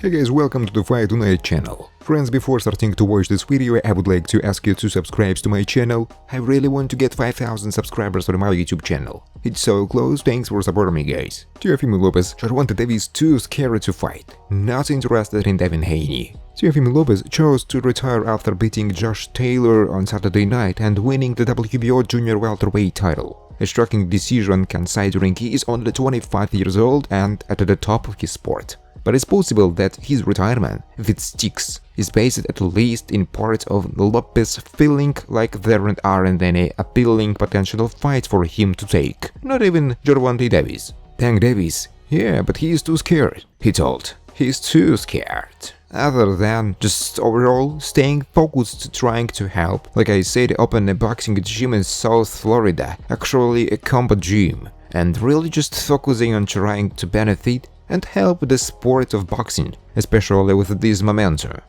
Hey guys, welcome to the Fight Tonight channel. Friends, before starting to watch this video, I would like to ask you to subscribe to my channel. I really want to get 5,000 subscribers on my YouTube channel. It's so close, thanks for supporting me guys. Teofimo Lopez, Gervonta Davis too scared to fight, not interested in Devin Haney. Teofimo Lopez chose to retire after beating Josh Taylor on Saturday night and winning the WBO junior welterweight title. A shocking decision considering he is only 25 years old and at the top of his sport. But it's possible that his retirement, if it sticks, is based at least in part of Lopez feeling like there aren't any appealing potential fights for him to take, not even Gervonta Davis. Tank Davis, yeah, but he is too scared, he told. He's too scared. Other than just overall staying focused trying to help, like I said, open a boxing gym in South Florida, actually a combat gym, and really just focusing on trying to benefit and help the sport of boxing, especially with this momentum.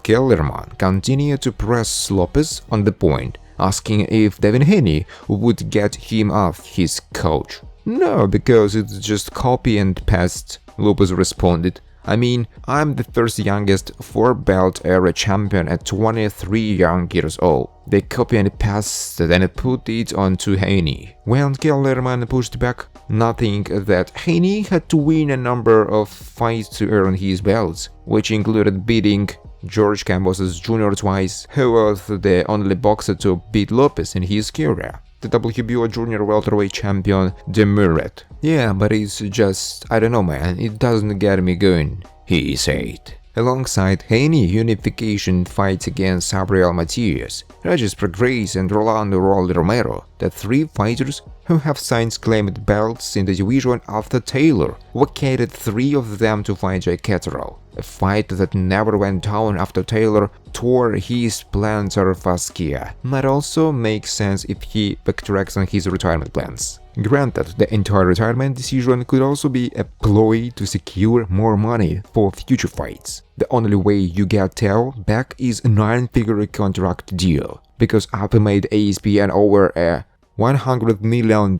Kellerman continued to press Lopez on the point, asking if Devin Haney would get him off his couch. No, because it's just copy and paste, Lopez responded. I mean, I'm the first youngest 4-belt era champion at 23 young years old. They copy and paste and put it onto Haney. When Kellerman pushed back, noting that Haney had to win a number of fights to earn his belts, which included beating George Kambosos Jr. twice, who was the only boxer to beat Lopez in his career. The WBO junior welterweight champion demurred. Yeah, but it's just, I don't know man, it doesn't get me going, he said. Alongside Haney unification fights against Gabriel Matias, Regis Prograis and Rolando Rolly Romero, the three fighters who have since claimed belts in the division after Taylor vacated 3 of them to fight Jake Catterall, a fight that never went down after Taylor tore his plantar fascia. Might also make sense if he backtracks on his retirement plans. Granted, the entire retirement decision could also be a ploy to secure more money for future fights. The only way you get Teo back is a 9-figure contract deal, because Apple made ESPN over a $100 million,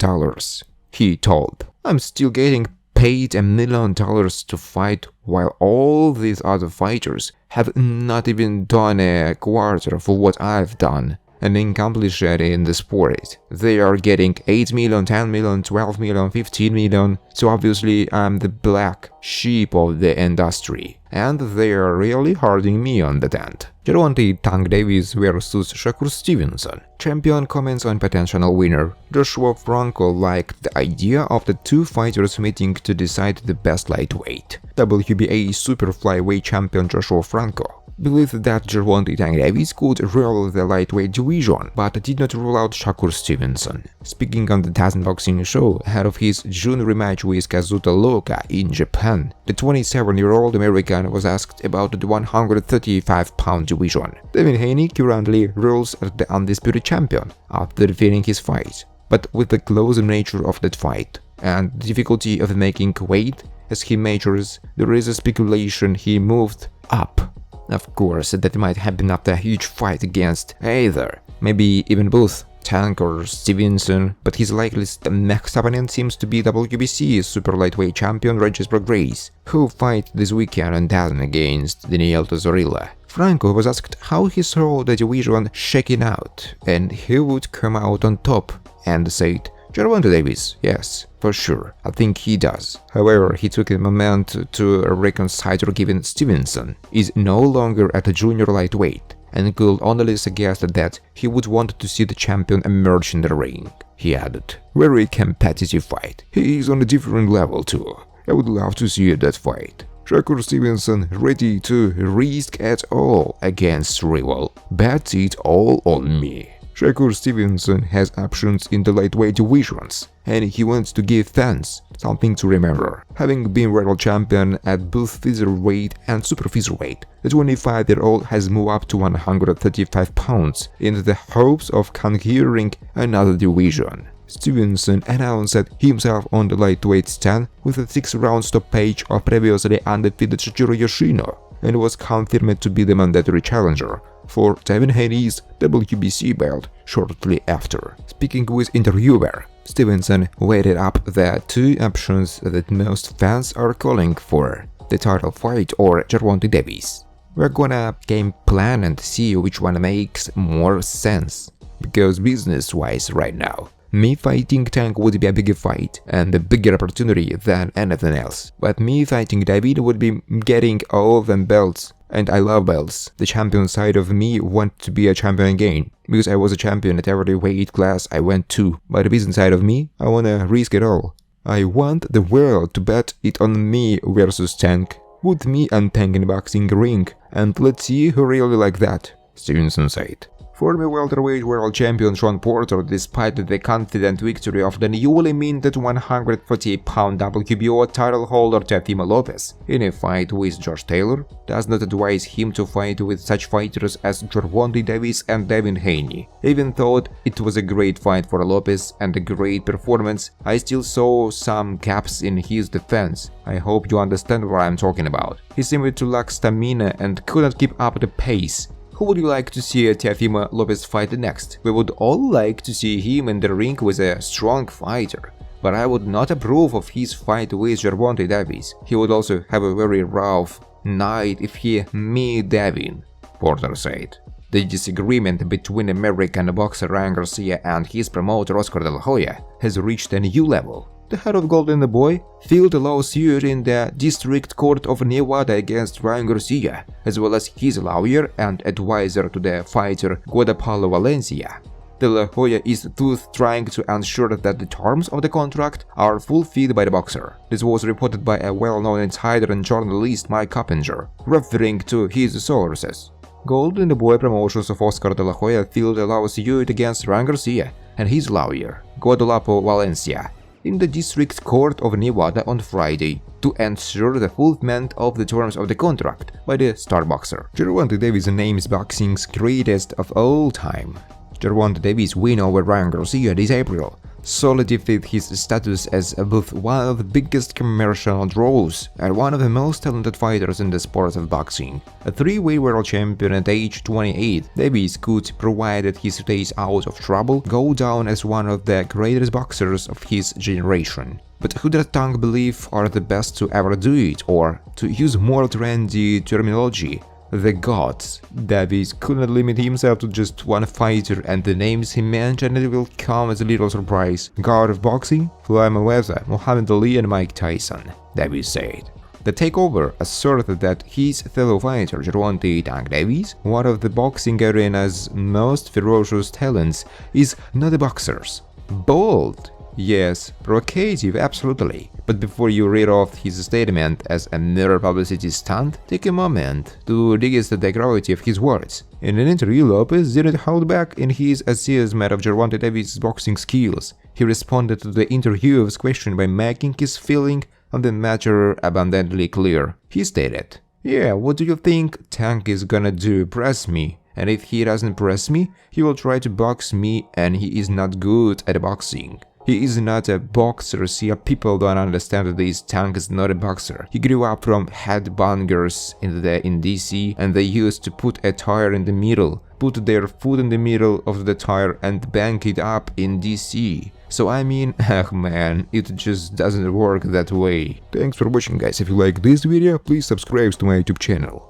he told. I'm still getting paid $1 million to fight while all these other fighters have not even done a quarter of what I've done and accomplished in the sport. They are getting 8 million, 10 million, 12 million, 15 million, so obviously I'm the black sheep of the industry, and they are really hurting me on that end. Gervonta Tank Davis vs Shakur Stevenson. Champion comments on potential winner. Joshua Franco liked the idea of the two fighters meeting to decide the best lightweight. WBA super flyweight champion Joshua Franco believed that Gervonta Tank Davis could rule the lightweight division, but did not rule out Shakur Stevenson. Speaking on the DAZN boxing show ahead of his June rematch with Kazuta Loka in Japan, the 27-year-old American was asked about the 135-pound division. Devin Haney currently rules as the undisputed champion after defeating his fight, but with the close nature of that fight and the difficulty of making weight as he majors, there is a speculation he moved up. Of course, that might happen after a huge fight against either, maybe even both, Tank or Stevenson, but his likeliest next opponent seems to be WBC super lightweight champion Regis Prograis, who fight this weekend on DAZN against Daniel Zorilla. Franco was asked how he saw the division shaking out and who would come out on top, and said, Gervonta Davis, yes, for sure, I think he does. However, he took a moment to reconsider given Stevenson is no longer at a junior lightweight and could only suggest that he would want to see the champion emerge in the ring. He added, very competitive fight. He is on a different level too. I would love to see that fight. Shakur Stevenson ready to risk it all against rival. Bet it all on me. Shakur Stevenson has options in the lightweight divisions, and he wants to give fans something to remember. Having been world champion at both featherweight and super featherweight, the 25-year-old has moved up to 135 pounds in the hopes of conquering another division. Stevenson announced himself on the lightweight stand with a 6-round stoppage of previously undefeated Shigeru Yoshino, and was confirmed to be the mandatory challenger for Devin Haney's WBC belt shortly after. Speaking with interviewer, Stevenson weighted up the two options that most fans are calling for. the title fight or Gervonta Davis. We're gonna game plan and see which one makes more sense. Because business-wise right now, me fighting Tank would be a bigger fight and a bigger opportunity than anything else. But me fighting David would be getting all them belts. And I love belts. The champion side of me want to be a champion again. Because I was a champion at every weight class I went to. But the business side of me, I wanna risk it all. I want the world to bet it on me versus Tank. Put me and Tank in boxing ring, and let's see who really like that, Stevenson said. Former welterweight world champion Sean Porter, despite the confident victory of the newly minted 148-pound WBO title holder Teofimo Lopez in a fight with Josh Taylor, does not advise him to fight with such fighters as Gervonta Davis and Devin Haney. Even though it was a great fight for Lopez and a great performance, I still saw some gaps in his defense. I hope you understand what I'm talking about. He seemed to lack stamina and couldn't keep up the pace. Who would you like to see Teofimo Lopez fight next? We would all like to see him in the ring with a strong fighter, but I would not approve of his fight with Gervonta Davis. He would also have a very rough night if he met Devin, Porter said. The disagreement between American boxer Ryan Garcia and his promoter Oscar De La Hoya has reached a new level. The head of Golden Boy filed a lawsuit in the District Court of Nevada against Ryan Garcia, as well as his lawyer and advisor to the fighter Guadapalo Valencia. De La Hoya is thus trying to ensure that the terms of the contract are fulfilled by the boxer. This was reported by a well-known insider and journalist Mike Coppinger, referring to his sources. Golden Boy Promotions of Oscar De La Hoya filed a lawsuit against Ryan Garcia and his lawyer, Guadalajara Valencia, in the District Court of Nevada on Friday to ensure the fulfillment of the terms of the contract by the star boxer. Gervonta Davis names boxing's greatest of all time. Gervonta Davis' win over Ryan Garcia this April solidified his status as both one of the biggest commercial draws and one of the most talented fighters in the sport of boxing. A three-weight world champion at age 28, Davis could, provided he stays out of trouble, go down as one of the greatest boxers of his generation. But who does Tank believe are the best to ever do it, or, to use more trendy terminology, the gods? Davis could not limit himself to just one fighter, and the names he mentioned will come as a little surprise. God of boxing? Floyd Mayweather, Muhammad Ali and Mike Tyson, Davis said. The takeover asserted that his fellow fighter Gervonta "Tank" Davis, one of the boxing arena's most ferocious talents, is not a boxer. Bold! Yes, provocative, absolutely. But before you read off his statement as a mere publicity stunt, take a moment to digest the gravity of his words. In an interview, Lopez didn't hold back in his assessment of Gervonta Davis' boxing skills. He responded to the interviewer's question by making his feeling on the matter abundantly clear. He stated, "Yeah, what do you think Tank is gonna do? Press me? And if he doesn't press me, he will try to box me, and he is not good at boxing. He is not a boxer. See, people don't understand that this Tank is not a boxer. He grew up from headbangers in DC, and they used to put a tire in the middle, put their foot in the middle of the tire and bang it up in DC. So I mean, man, it just doesn't work that way." Thanks for watching, guys. If you like this video, please subscribe to my YouTube channel.